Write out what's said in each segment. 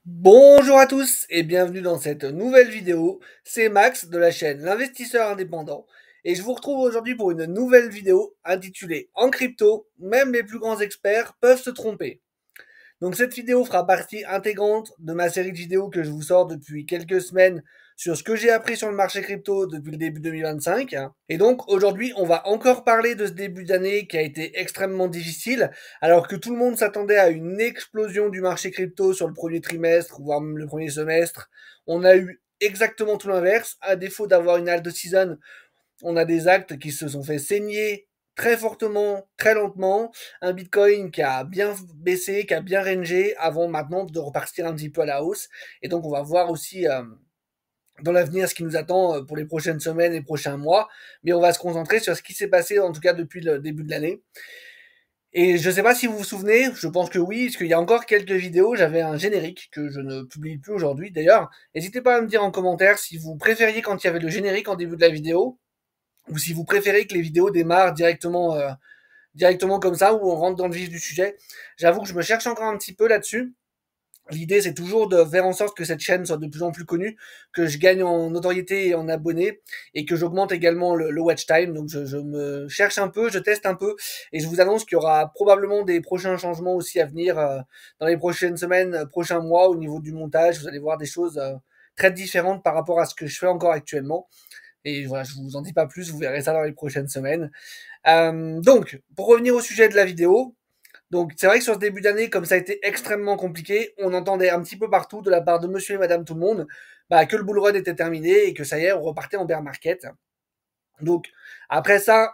Bonjour à tous et bienvenue dans cette nouvelle vidéo. C'est Max de la chaîne L'Investisseur Indépendant et je vous retrouve aujourd'hui pour une nouvelle vidéo intitulée En crypto, même les plus grands experts peuvent se tromper. Donc cette vidéo fera partie intégrante de ma série de vidéos que je vous sors depuis quelques semaines sur ce que j'ai appris sur le marché crypto depuis le début 2025. Et donc aujourd'hui, on va encore parler de ce début d'année qui a été extrêmement difficile, alors que tout le monde s'attendait à une explosion du marché crypto sur le premier trimestre, voire même le premier semestre. On a eu exactement tout l'inverse. À défaut d'avoir une alt season, on a des actes qui se sont fait saigner très fortement, très lentement, un Bitcoin qui a bien baissé, qui a bien rangé avant maintenant de repartir un petit peu à la hausse. Et donc on va voir aussi dans l'avenir ce qui nous attend pour les prochaines semaines et prochains mois. Mais on va se concentrer sur ce qui s'est passé en tout cas depuis le début de l'année. Et je sais pas si vous vous souvenez, je pense que oui, parce qu'il y a encore quelques vidéos, j'avais un générique que je ne publie plus aujourd'hui. D'ailleurs, n'hésitez pas à me dire en commentaire si vous préfériez quand il y avait le générique en début de la vidéo, ou si vous préférez que les vidéos démarrent directement comme ça, où on rentre dans le vif du sujet. J'avoue que je me cherche encore un petit peu là-dessus. L'idée, c'est toujours de faire en sorte que cette chaîne soit de plus en plus connue, que je gagne en notoriété et en abonnés, et que j'augmente également le watch time. Donc, je me cherche un peu, je teste un peu, et je vous annonce qu'il y aura probablement des prochains changements aussi à venir dans les prochaines semaines, prochains mois, au niveau du montage. Vous allez voir des choses très différentes par rapport à ce que je fais encore actuellement. Et voilà, je vous en dis pas plus, vous verrez ça dans les prochaines semaines. Donc, pour revenir au sujet de la vidéo, donc c'est vrai que sur ce début d'année, comme ça a été extrêmement compliqué, on entendait un petit peu partout de la part de monsieur et madame tout le monde que le bull run était terminé et que ça y est, on repartait en bear market. Donc après ça,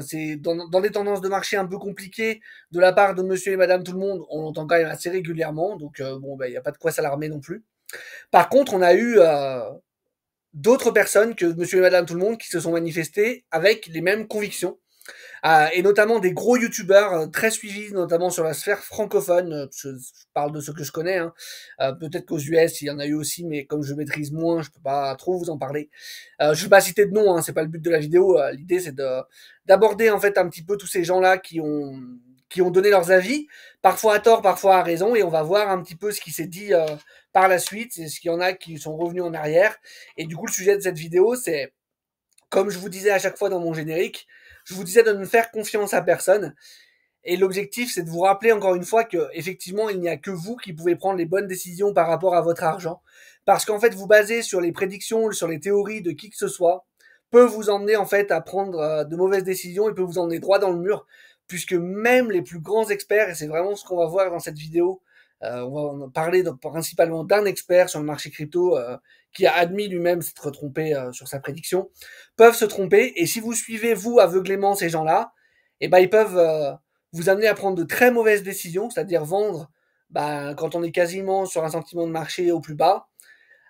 c'est dans des tendances de marché un peu compliquées de la part de monsieur et madame tout le monde, on l'entend quand même assez régulièrement, donc bon, il n'y a pas de quoi s'alarmer non plus. Par contre, on a eu d'autres personnes que monsieur et madame tout le monde qui se sont manifestés avec les mêmes convictions. Et notamment des gros youtubeurs très suivis, notamment sur la sphère francophone. Je parle de ceux que je connais. Hein. Peut-être qu'aux US, il y en a eu aussi, mais comme je maîtrise moins, je peux pas trop vous en parler. Je vais pas citer de nom, hein, c'est pas le but de la vidéo. L'idée, c'est d'aborder en fait un petit peu tous ces gens-là qui ont donné leurs avis, parfois à tort, parfois à raison, et on va voir un petit peu ce qui s'est dit par la suite, et ce qu'il y en a qui sont revenus en arrière. Et du coup, le sujet de cette vidéo, c'est, comme je vous disais à chaque fois dans mon générique, je vous disais de ne faire confiance à personne. Et l'objectif, c'est de vous rappeler encore une fois que effectivement, il n'y a que vous qui pouvez prendre les bonnes décisions par rapport à votre argent. Parce qu'en fait, vous basez sur les prédictions, sur les théories de qui que ce soit, peut vous emmener en fait à prendre de mauvaises décisions et peut vous emmener droit dans le mur. Puisque même les plus grands experts, et c'est vraiment ce qu'on va voir dans cette vidéo, on va parler principalement d'un expert sur le marché crypto qui a admis lui-même s'être trompé sur sa prédiction, peuvent se tromper. Et si vous suivez, vous, aveuglément ces gens-là, eh ben, ils peuvent vous amener à prendre de très mauvaises décisions, c'est-à-dire vendre quand on est quasiment sur un sentiment de marché au plus bas.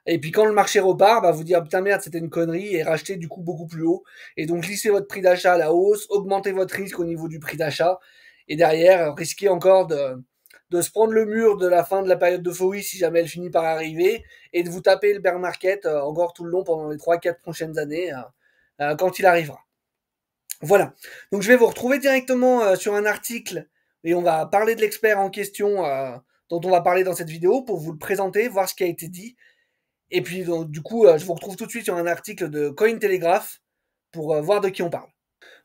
Et puis quand le marché repart, vous dire putain merde, c'était une connerie et racheter du coup beaucoup plus haut. Et donc lisser votre prix d'achat à la hausse, augmenter votre risque au niveau du prix d'achat. Et derrière, risquer encore de se prendre le mur de la fin de la période d'euphorie si jamais elle finit par arriver et de vous taper le bear market encore tout le long pendant les 3-4 prochaines années quand il arrivera. Voilà. Donc je vais vous retrouver directement sur un article et on va parler de l'expert en question dont on va parler dans cette vidéo pour vous le présenter, voir ce qui a été dit. Et puis donc, du coup, je vous retrouve tout de suite sur un article de Cointelegraph pour voir de qui on parle.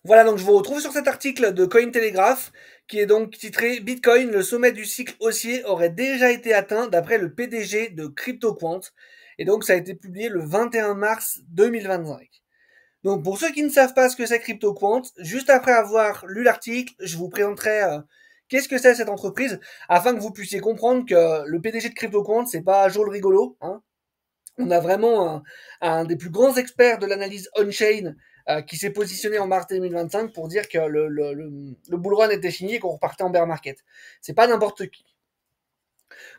Voilà, donc je vous retrouve sur cet article de Cointelegraph qui est donc titré Bitcoin, le sommet du cycle haussier aurait déjà été atteint d'après le PDG de CryptoQuant. Et donc ça a été publié le 21 mars 2025. Donc pour ceux qui ne savent pas ce que c'est CryptoQuant, juste après avoir lu l'article, je vous présenterai qu'est-ce que c'est cette entreprise, afin que vous puissiez comprendre que le PDG de CryptoQuant, c'est pas Joe le rigolo. Hein. On a vraiment un des plus grands experts de l'analyse on-chain qui s'est positionné en mars 2025 pour dire que le bull run était fini et qu'on repartait en bear market. C'est pas n'importe qui.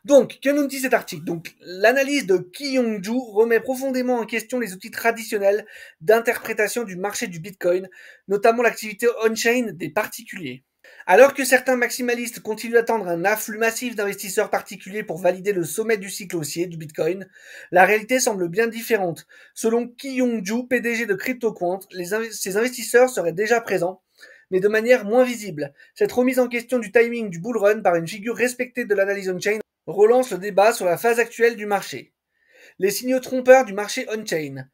Donc, que nous dit cet article? Donc, l'analyse de Ki Yong-ju remet profondément en question les outils traditionnels d'interprétation du marché du Bitcoin, notamment l'activité on-chain des particuliers. Alors que certains maximalistes continuent d'attendre un afflux massif d'investisseurs particuliers pour valider le sommet du cycle haussier du Bitcoin, la réalité semble bien différente. Selon Ki Yong-ju, PDG de CryptoQuant, ces investisseurs seraient déjà présents, mais de manière moins visible. Cette remise en question du timing du bull run par une figure respectée de l'analyse on-chain relance le débat sur la phase actuelle du marché. Les signaux trompeurs du marché on-chain.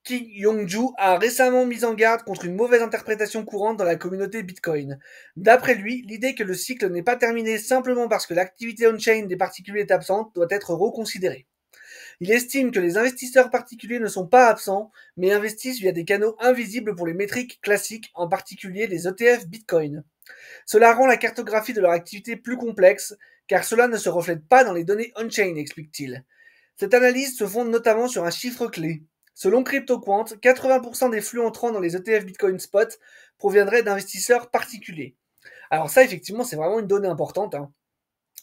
Ki Yong-ju a récemment mis en garde contre une mauvaise interprétation courante dans la communauté Bitcoin. D'après lui, l'idée que le cycle n'est pas terminé simplement parce que l'activité on-chain des particuliers est absente doit être reconsidérée. Il estime que les investisseurs particuliers ne sont pas absents, mais investissent via des canaux invisibles pour les métriques classiques, en particulier les ETF Bitcoin. Cela rend la cartographie de leur activité plus complexe, car cela ne se reflète pas dans les données on-chain, explique-t-il. Cette analyse se fonde notamment sur un chiffre clé. Selon CryptoQuant, 80% des flux entrants dans les ETF Bitcoin Spot proviendraient d'investisseurs particuliers. Alors ça, effectivement, c'est vraiment une donnée importante, hein,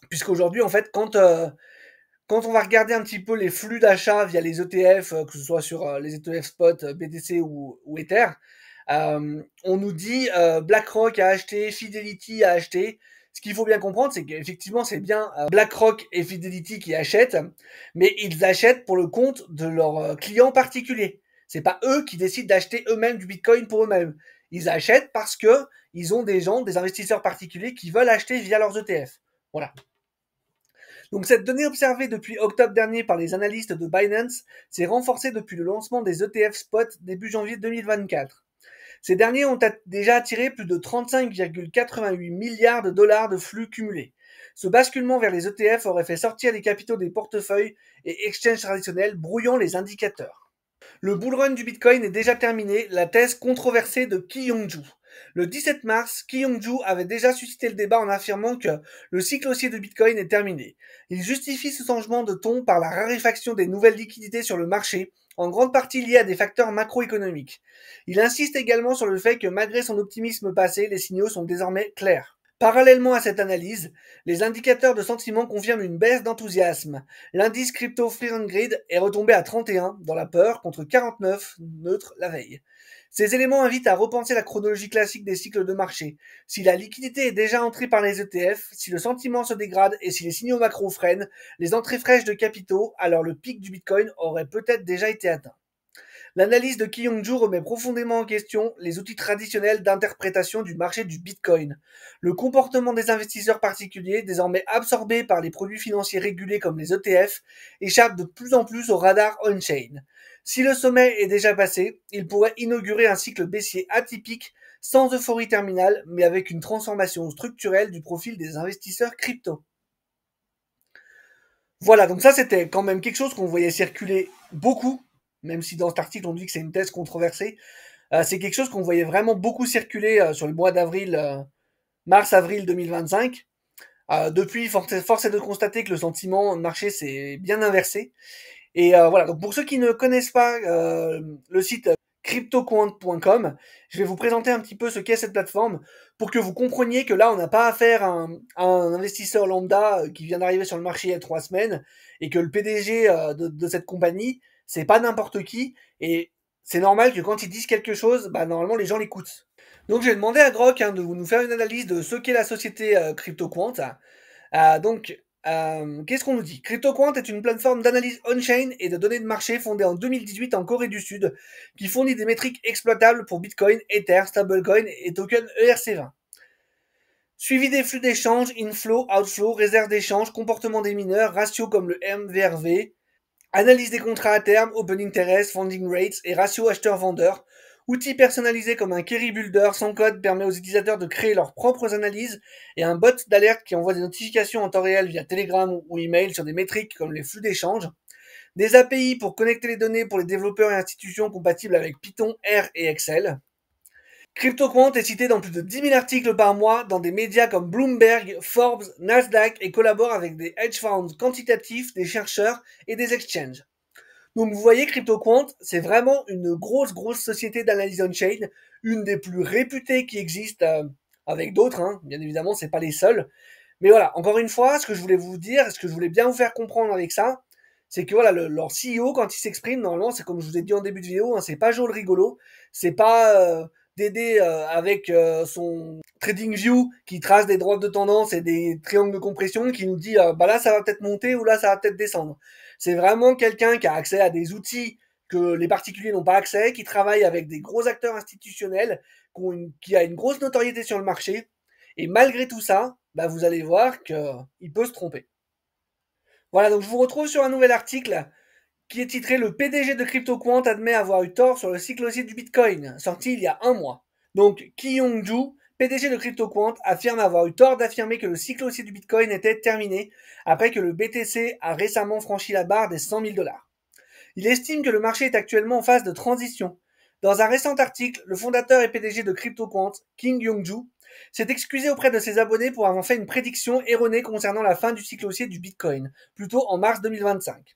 puisqu'aujourd'hui, en fait, quand on va regarder un petit peu les flux d'achat via les ETF, que ce soit sur les ETF Spot, BTC ou Ether, on nous dit BlackRock a acheté, Fidelity a acheté. Ce qu'il faut bien comprendre, c'est qu'effectivement, c'est bien BlackRock et Fidelity qui achètent, mais ils achètent pour le compte de leurs clients particuliers. C'est pas eux qui décident d'acheter eux-mêmes du Bitcoin pour eux-mêmes. Ils achètent parce que ils ont des gens, des investisseurs particuliers qui veulent acheter via leurs ETF. Voilà. Donc cette donnée observée depuis octobre dernier par les analystes de Binance s'est renforcée depuis le lancement des ETF Spot début janvier 2024. Ces derniers ont déjà attiré plus de 35,88 milliards de dollars de flux cumulés. Ce basculement vers les ETF aurait fait sortir les capitaux des portefeuilles et exchanges traditionnels, brouillant les indicateurs. Le bull run du Bitcoin est déjà terminé, la thèse controversée de Ki Yong-ju. Le 17 mars, Ki Yong-ju avait déjà suscité le débat en affirmant que le cycle haussier de Bitcoin est terminé. Il justifie ce changement de ton par la raréfaction des nouvelles liquidités sur le marché, en grande partie liée à des facteurs macroéconomiques. Il insiste également sur le fait que malgré son optimisme passé, les signaux sont désormais clairs. Parallèlement à cette analyse, les indicateurs de sentiment confirment une baisse d'enthousiasme. L'indice crypto Fear and Greed est retombé à 31 dans la peur contre 49 neutre la veille. Ces éléments invitent à repenser la chronologie classique des cycles de marché. Si la liquidité est déjà entrée par les ETF, si le sentiment se dégrade et si les signaux macro freinent les entrées fraîches de capitaux, alors le pic du Bitcoin aurait peut-être déjà été atteint. L'analyse de Ki Yong-ju remet profondément en question les outils traditionnels d'interprétation du marché du Bitcoin. Le comportement des investisseurs particuliers, désormais absorbés par les produits financiers régulés comme les ETF, échappe de plus en plus au radar on-chain. Si le sommet est déjà passé, il pourrait inaugurer un cycle baissier atypique, sans euphorie terminale, mais avec une transformation structurelle du profil des investisseurs crypto. Voilà, donc ça c'était quand même quelque chose qu'on voyait circuler beaucoup, même si dans cet article on dit que c'est une thèse controversée. C'est quelque chose qu'on voyait vraiment beaucoup circuler sur le mois d'avril, mars-avril 2025. Depuis, force est de constater que le sentiment de marché s'est bien inversé. Et voilà, donc pour ceux qui ne connaissent pas le site cryptoquant.com, je vais vous présenter un petit peu ce qu'est cette plateforme pour que vous compreniez que là, on n'a pas affaire à un investisseur lambda qui vient d'arriver sur le marché il y a 3 semaines et que le PDG de cette compagnie, c'est pas n'importe qui et c'est normal que quand ils disent quelque chose, bah, normalement les gens l'écoutent. Donc j'ai demandé à Grok de nous faire une analyse de ce qu'est la société CryptoQuant. Qu'est-ce qu'on nous dit? CryptoQuant est une plateforme d'analyse on-chain et de données de marché fondée en 2018 en Corée du Sud, qui fournit des métriques exploitables pour Bitcoin, Ether, stablecoin et token ERC20. Suivi des flux d'échange, inflow, outflow, réserve d'échange, comportement des mineurs, ratios comme le MVRV, analyse des contrats à terme, open interest, funding rates et ratio acheteur-vendeur. Outils personnalisés comme un Kerry Builder sans code permet aux utilisateurs de créer leurs propres analyses et un bot d'alerte qui envoie des notifications en temps réel via Telegram ou email sur des métriques comme les flux d'échange. Des API pour connecter les données pour les développeurs et institutions compatibles avec Python, R et Excel. CryptoQuant est cité dans plus de 10 000 articles par mois dans des médias comme Bloomberg, Forbes, Nasdaq et collabore avec des hedge funds quantitatifs, des chercheurs et des exchanges. Donc vous voyez, CryptoQuant, c'est vraiment une grosse société d'analyse on-chain, une des plus réputées qui existent avec d'autres, hein. Bien évidemment, c'est pas les seuls. Mais voilà, encore une fois, ce que je voulais vous dire, ce que je voulais bien vous faire comprendre avec ça, c'est que voilà, leur CEO, quand il s'exprime, normalement, c'est comme je vous ai dit en début de vidéo, hein, c'est pas Joe le rigolo, c'est pas Dédé avec son TradingView qui trace des droites de tendance et des triangles de compression qui nous dit bah là ça va peut-être monter ou là ça va peut-être descendre. C'est vraiment quelqu'un qui a accès à des outils que les particuliers n'ont pas accès, qui travaille avec des gros acteurs institutionnels, qui a une grosse notoriété sur le marché. Et malgré tout ça, bah vous allez voir qu'il peut se tromper. Voilà, donc je vous retrouve sur un nouvel article qui est titré «Le PDG de CryptoQuant admet avoir eu tort sur le cycle haussier du Bitcoin», sorti il y a un mois. Donc, Ki-Young-ju, PDG de CryptoQuant, affirme avoir eu tort d'affirmer que le cycle haussier du Bitcoin était terminé après que le BTC a récemment franchi la barre des 100 000 $. Il estime que le marché est actuellement en phase de transition. Dans un récent article, le fondateur et PDG de CryptoQuant, King Young-ju, s'est excusé auprès de ses abonnés pour avoir fait une prédiction erronée concernant la fin du cycle haussier du Bitcoin, plutôt en mars 2025.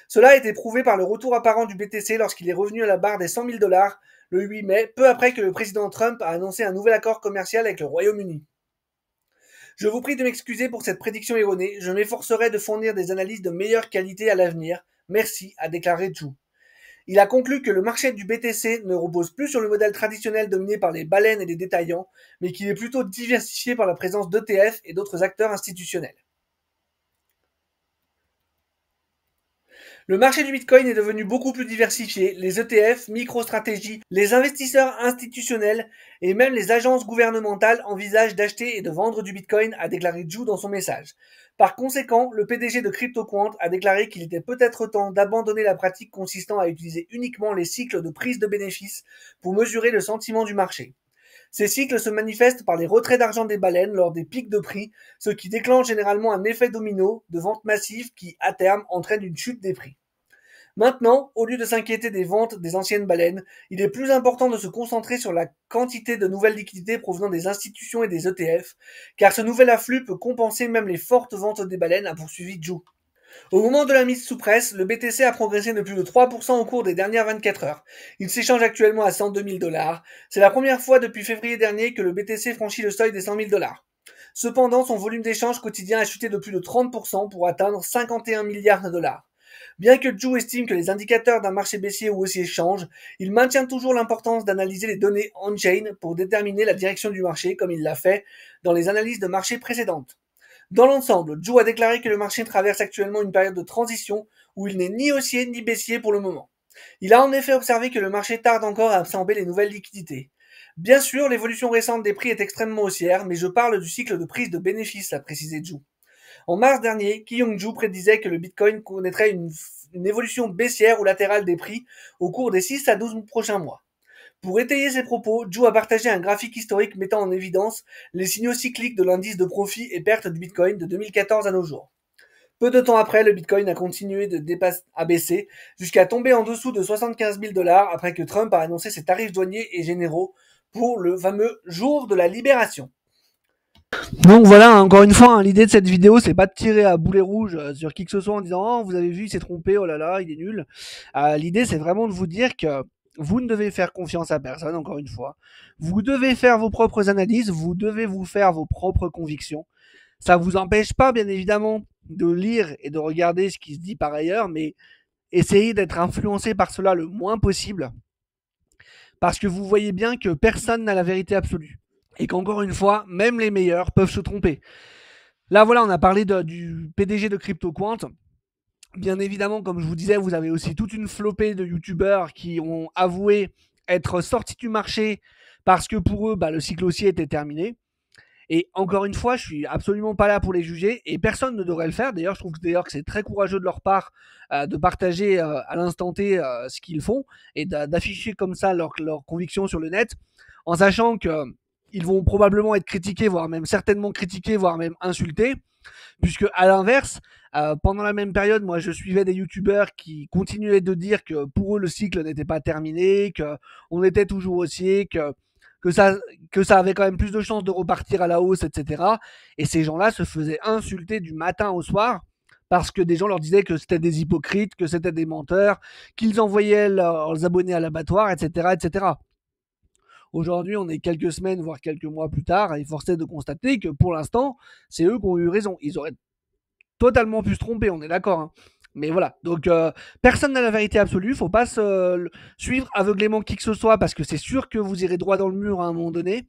Cela a été prouvé par le retour apparent du BTC lorsqu'il est revenu à la barre des 100 000 $ le 8 mai, peu après que le président Trump a annoncé un nouvel accord commercial avec le Royaume-Uni. Je vous prie de m'excuser pour cette prédiction erronée, je m'efforcerai de fournir des analyses de meilleure qualité à l'avenir. Merci, a déclaré Zhu. Il a conclu que le marché du BTC ne repose plus sur le modèle traditionnel dominé par les baleines et les détaillants, mais qu'il est plutôt diversifié par la présence d'ETF et d'autres acteurs institutionnels. Le marché du Bitcoin est devenu beaucoup plus diversifié. Les ETF, MicroStrategy, les investisseurs institutionnels et même les agences gouvernementales envisagent d'acheter et de vendre du Bitcoin, a déclaré Zhu dans son message. Par conséquent, le PDG de CryptoQuant a déclaré qu'il était peut-être temps d'abandonner la pratique consistant à utiliser uniquement les cycles de prise de bénéfices pour mesurer le sentiment du marché. Ces cycles se manifestent par les retraits d'argent des baleines lors des pics de prix, ce qui déclenche généralement un effet domino de vente massive qui, à terme, entraîne une chute des prix. Maintenant, au lieu de s'inquiéter des ventes des anciennes baleines, il est plus important de se concentrer sur la quantité de nouvelles liquidités provenant des institutions et des ETF, car ce nouvel afflux peut compenser même les fortes ventes des baleines, a poursuivi Zhu. Au moment de la mise sous presse, le BTC a progressé de plus de 3% au cours des dernières 24 heures. Il s'échange actuellement à 102 000 $. C'est la première fois depuis février dernier que le BTC franchit le seuil des 100 000 $. Cependant, son volume d'échange quotidien a chuté de plus de 30% pour atteindre 51 milliards de dollars. Bien que Zhu estime que les indicateurs d'un marché baissier ou haussier changent, il maintient toujours l'importance d'analyser les données on-chain pour déterminer la direction du marché, comme il l'a fait dans les analyses de marché précédentes. Dans l'ensemble, Zhu a déclaré que le marché traverse actuellement une période de transition où il n'est ni haussier ni baissier pour le moment. Il a en effet observé que le marché tarde encore à absorber les nouvelles liquidités. Bien sûr, l'évolution récente des prix est extrêmement haussière, mais je parle du cycle de prise de bénéfices, a précisé Zhu. En mars dernier, Ki-Young-ju prédisait que le Bitcoin connaîtrait une évolution baissière ou latérale des prix au cours des 6 à 12 prochains mois. Pour étayer ses propos, Zhu a partagé un graphique historique mettant en évidence les signaux cycliques de l'indice de profit et perte du Bitcoin de 2014 à nos jours. Peu de temps après, le Bitcoin a continué à baisser jusqu'à tomber en dessous de 75 000 $ après que Trump a annoncé ses tarifs douaniers et généraux pour le fameux jour de la libération. Donc voilà, encore une fois, l'idée de cette vidéo, c'est pas de tirer à boulet rouge sur qui que ce soit en disant « Oh, vous avez vu, il s'est trompé, oh là là, il est nul ». L'idée, c'est vraiment de vous dire que vous ne devez faire confiance à personne, encore une fois. Vous devez faire vos propres analyses, vous devez vous faire vos propres convictions. Ça vous empêche pas, bien évidemment, de lire et de regarder ce qui se dit par ailleurs, mais essayez d'être influencé par cela le moins possible. Parce que vous voyez bien que personne n'a la vérité absolue. Et qu'encore une fois, même les meilleurs peuvent se tromper. Là, voilà, on a parlé du PDG de CryptoQuant. Bien évidemment, comme je vous disais, vous avez aussi toute une flopée de youtubeurs qui ont avoué être sortis du marché parce que pour eux, le cycle haussier était terminé. Et encore une fois, je suis absolument pas là pour les juger et personne ne devrait le faire. D'ailleurs, je trouve que c'est très courageux de leur part de partager à l'instant T ce qu'ils font et d'afficher comme ça leurs convictions sur le net, en sachant que ils vont probablement être critiqués, voire même certainement critiqués, voire même insultés, puisque à l'inverse, pendant la même période, moi je suivais des youtubeurs qui continuaient de dire que pour eux le cycle n'était pas terminé, qu'on était toujours haussier, que ça avait quand même plus de chances de repartir à la hausse, etc. Et ces gens-là se faisaient insulter du matin au soir parce que des gens leur disaient que c'était des hypocrites, que c'était des menteurs, qu'ils envoyaient leurs abonnés à l'abattoir, etc., etc. Aujourd'hui, on est quelques semaines, voire quelques mois plus tard, et force est de constater que pour l'instant, c'est eux qui ont eu raison. Ils auraient totalement pu se tromper, on est d'accord, hein. Mais voilà, donc personne n'a la vérité absolue, faut pas suivre aveuglément qui que ce soit parce que c'est sûr que vous irez droit dans le mur à un moment donné.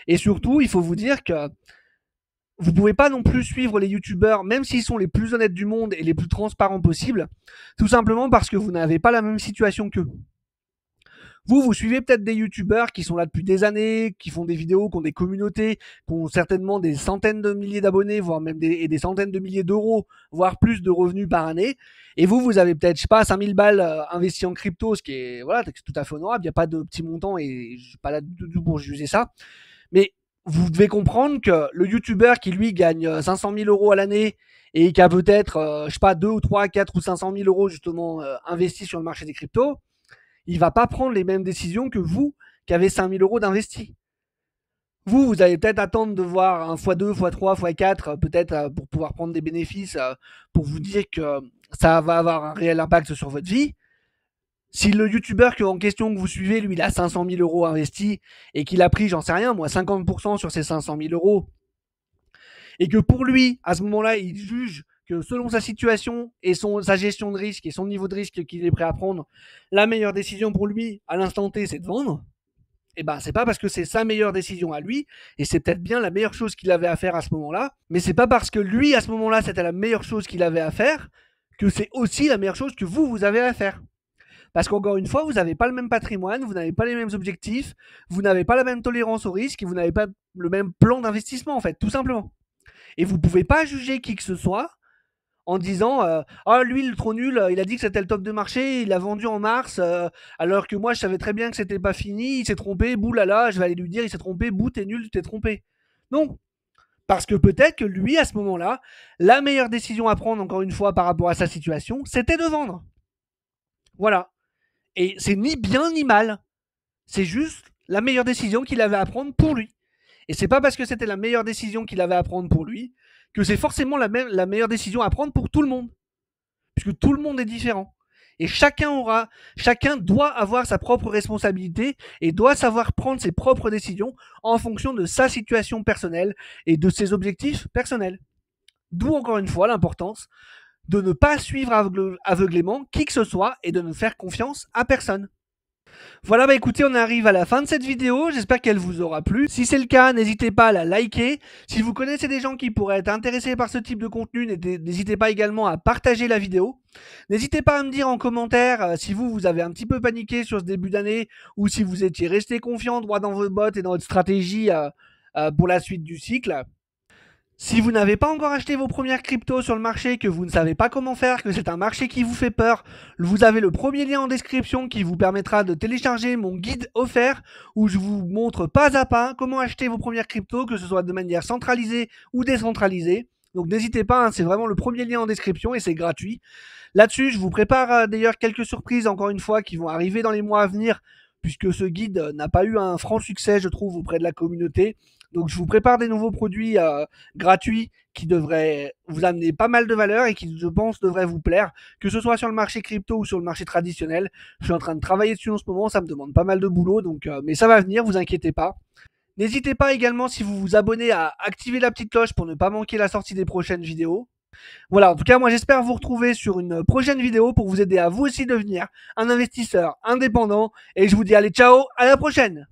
Et surtout, il faut vous dire que vous pouvez pas non plus suivre les youtubeurs, même s'ils sont les plus honnêtes du monde et les plus transparents possibles, tout simplement parce que vous n'avez pas la même situation qu'eux. Vous suivez peut-être des youtubeurs qui sont là depuis des années, qui font des vidéos, qui ont des communautés, qui ont certainement des centaines de milliers d'abonnés, voire même des centaines de milliers d'euros, voire plus de revenus par année. Et vous avez peut-être, je sais pas, 5000 balles investies en crypto, ce qui est, voilà, tout à fait honorable. Il n'y a pas de petits montants et je suis pas là du tout pour juger ça. Mais vous devez comprendre que le youtubeur qui lui gagne 500 000 euros à l'année et qui a peut-être, je sais pas, 2 ou 3, 4 ou 500 000 euros justement investis sur le marché des cryptos, il va pas prendre les mêmes décisions que vous qui avez 5 000 euros d'investis. Vous allez peut-être attendre de voir un x2, x3, x4, peut-être pour pouvoir prendre des bénéfices, pour vous dire que ça va avoir un réel impact sur votre vie. Si le youtubeur en question que vous suivez, lui, il a 500 000 euros investis et qu'il a pris, j'en sais rien, moi, 50% sur ces 500 000 euros, et que pour lui, à ce moment-là, il juge que selon sa situation et sa gestion de risque et son niveau de risque qu'il est prêt à prendre, la meilleure décision pour lui, à l'instant T, c'est de vendre. Et ben, c'est pas parce que c'est sa meilleure décision à lui, et c'est peut-être bien la meilleure chose qu'il avait à faire à ce moment-là, mais c'est pas parce que lui, à ce moment-là, c'était la meilleure chose qu'il avait à faire, que c'est aussi la meilleure chose que vous avez à faire. Parce qu'encore une fois, vous n'avez pas le même patrimoine, vous n'avez pas les mêmes objectifs, vous n'avez pas la même tolérance au risque, et vous n'avez pas le même plan d'investissement, en fait, tout simplement. Et vous pouvez pas juger qui que ce soit en disant ah lui il est trop nul, il a dit que c'était le top de marché, il a vendu en mars, alors que moi je savais très bien que c'était pas fini, il s'est trompé, boulala, je vais aller lui dire il s'est trompé, bouh t'es nul, tu t'es trompé. Non, parce que peut-être que lui à ce moment-là, la meilleure décision à prendre encore une fois par rapport à sa situation, c'était de vendre. Voilà. Et c'est ni bien ni mal, c'est juste la meilleure décision qu'il avait à prendre pour lui. Et c'est pas parce que c'était la meilleure décision qu'il avait à prendre pour lui que c'est forcément la meilleure décision à prendre pour tout le monde. Puisque tout le monde est différent. Et chacun doit avoir sa propre responsabilité et doit savoir prendre ses propres décisions en fonction de sa situation personnelle et de ses objectifs personnels. D'où encore une fois l'importance de ne pas suivre aveuglément qui que ce soit et de ne faire confiance à personne. Voilà, bah écoutez, on arrive à la fin de cette vidéo. J'espère qu'elle vous aura plu. Si c'est le cas, n'hésitez pas à la liker. Si vous connaissez des gens qui pourraient être intéressés par ce type de contenu, n'hésitez pas également à partager la vidéo. N'hésitez pas à me dire en commentaire si vous avez un petit peu paniqué sur ce début d'année ou si vous étiez resté confiant droit dans vos bottes et dans votre stratégie pour la suite du cycle. Si vous n'avez pas encore acheté vos premières cryptos sur le marché, que vous ne savez pas comment faire, que c'est un marché qui vous fait peur, vous avez le premier lien en description qui vous permettra de télécharger mon guide offert où je vous montre pas à pas comment acheter vos premières cryptos, que ce soit de manière centralisée ou décentralisée. Donc n'hésitez pas, c'est vraiment le premier lien en description et c'est gratuit. Là-dessus, je vous prépare d'ailleurs quelques surprises encore une fois qui vont arriver dans les mois à venir puisque ce guide n'a pas eu un franc succès, je trouve, auprès de la communauté. Donc je vous prépare des nouveaux produits gratuits qui devraient vous amener pas mal de valeur et qui, je pense, devraient vous plaire, que ce soit sur le marché crypto ou sur le marché traditionnel. Je suis en train de travailler dessus en ce moment, ça me demande pas mal de boulot, donc mais ça va venir, vous inquiétez pas. N'hésitez pas également, si vous vous abonnez, à activer la petite cloche pour ne pas manquer la sortie des prochaines vidéos. Voilà, en tout cas, moi j'espère vous retrouver sur une prochaine vidéo pour vous aider à vous aussi devenir un investisseur indépendant. Et je vous dis allez, ciao, à la prochaine!